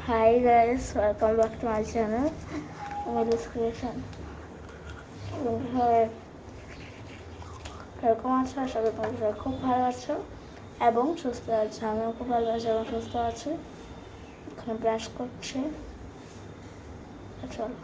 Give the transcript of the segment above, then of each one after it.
Hi guys, welcome back to my channel, Emily's Creation. এরকম আছো, আশা করি তোমরা খুব ভালো আছো এবং সুস্থ আছো। আমিও খুব ভালো আছি এবং সুস্থ আছি। এখানে ব্রাশ করছি। চলো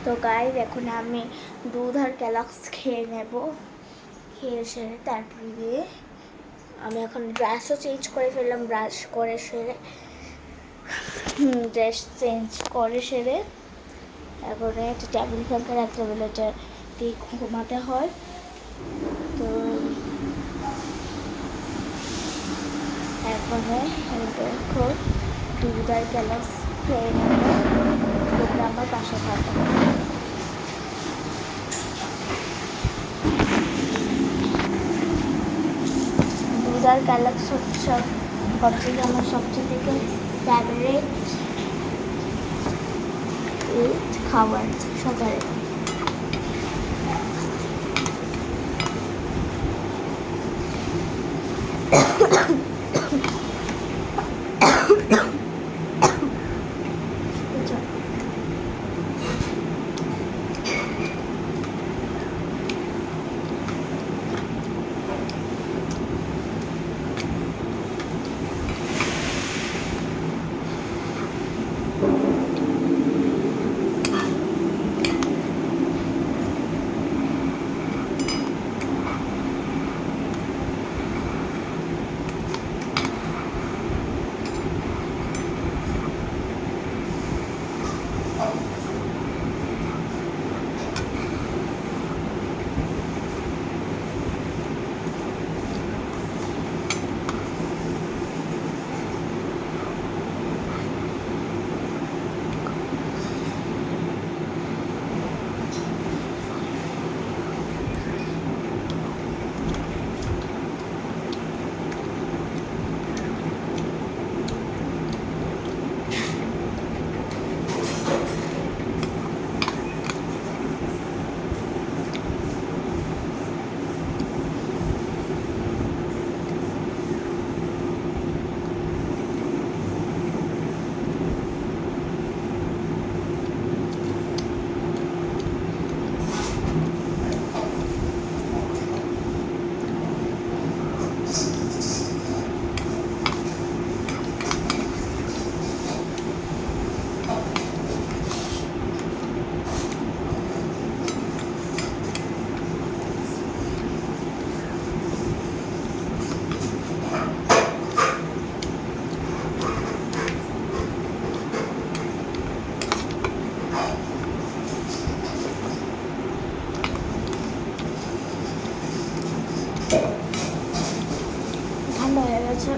তো গাইজ এখন আমি দুধ আর ক্যালক্স খেয়ে নেব। খেয়ে সেরে তারপরে দিয়ে আমি এখন ড্রেসও চেঞ্জ করে ফেললাম। ব্রাশ করে সেরে ড্রেস চেঞ্জ করে সেরে তারপরে একটা টেবিল ফ্যানকে রাখতে বলে এটা দিয়ে ঘুমাতে হয়। তো তারপরে দেখো দুধ আর ক্যালক্স খেয়ে নেব। তোমরা আমার পাশে থাকো। দুধ আর ক্যালক্স হচ্ছে আমার সবচেয়ে থেকে ফেভারিট খাবার সকালে। ঠান্ডা হয়ে গেছে।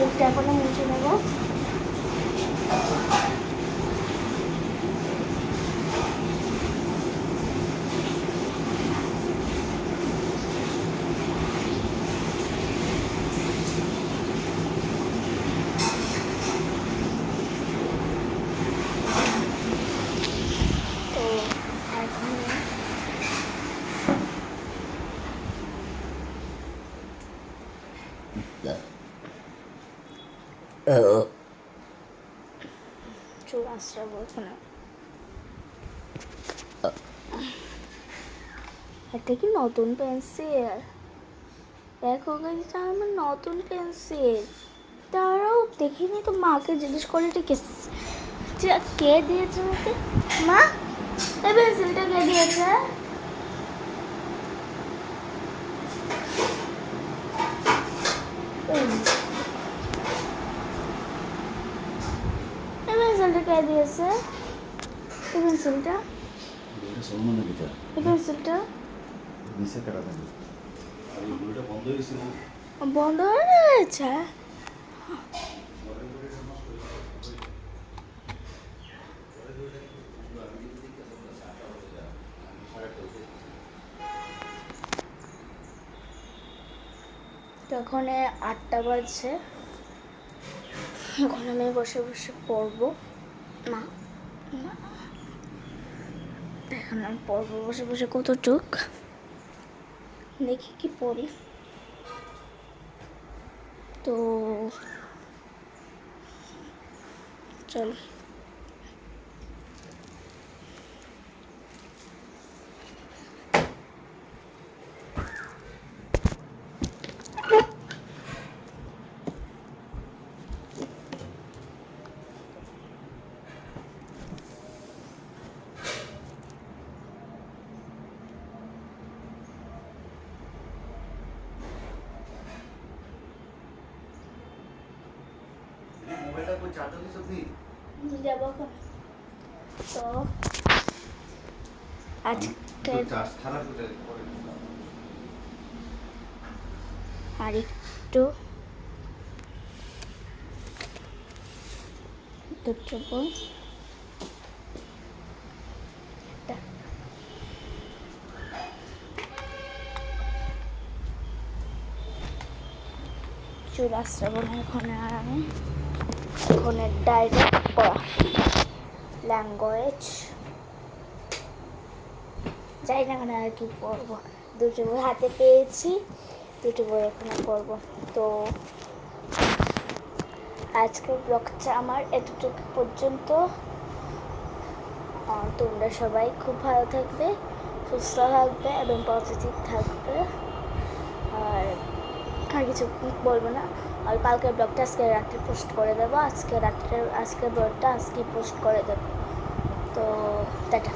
মুখটা এখনো মুছে নেব। তো এখন চুল আঁচড়াবো এখানে। এটা কি নতুন পেন্সিল? দেখো গাইস, আমার নতুন পেন্সিল। তারাও দেখিনি তো, মাকে জিজ্ঞেস করে এটা কে দিয়েছে আমাকে। মা, এই পেন্সিলটা কে দিয়েছে? এই পেন্সিলটা কে দিয়েছে? এই পেন্সিলটা, এই পেন্সিলটা বন্ধ হয়ে গেছে। তখন 8টা বাজছে। এখন আমি বসে বসে পড়বো। মা, এখন আমি পড়বো বসে বসে কতটুক, দেখি কি পড়ি। তো চল। যাবো এখন। তো আজকে আর একটু চুল আঁচড়াবো না এখন। আর আমি এখন ডাইরেক্ট পড়া, ল্যাঙ্গুয়েজ যাই না কেন আর কি পড়বো। দুটো বই হাতে পেয়েছি, দুটো বই এখন পড়বো। তো আজকের ব্লগটা আমার এতটুকু পর্যন্ত। তোমরা সবাই খুব ভালো থাকবে, সুস্থ থাকবে এবং পজিটিভ থাকবে। আর কিছু বলবো না। আর কালকের ব্লগটা আজকে রাত্রে পোস্ট করে দেবো। আজকে ব্লগটা আজকে পোস্ট করে দেবো। তো টাটা।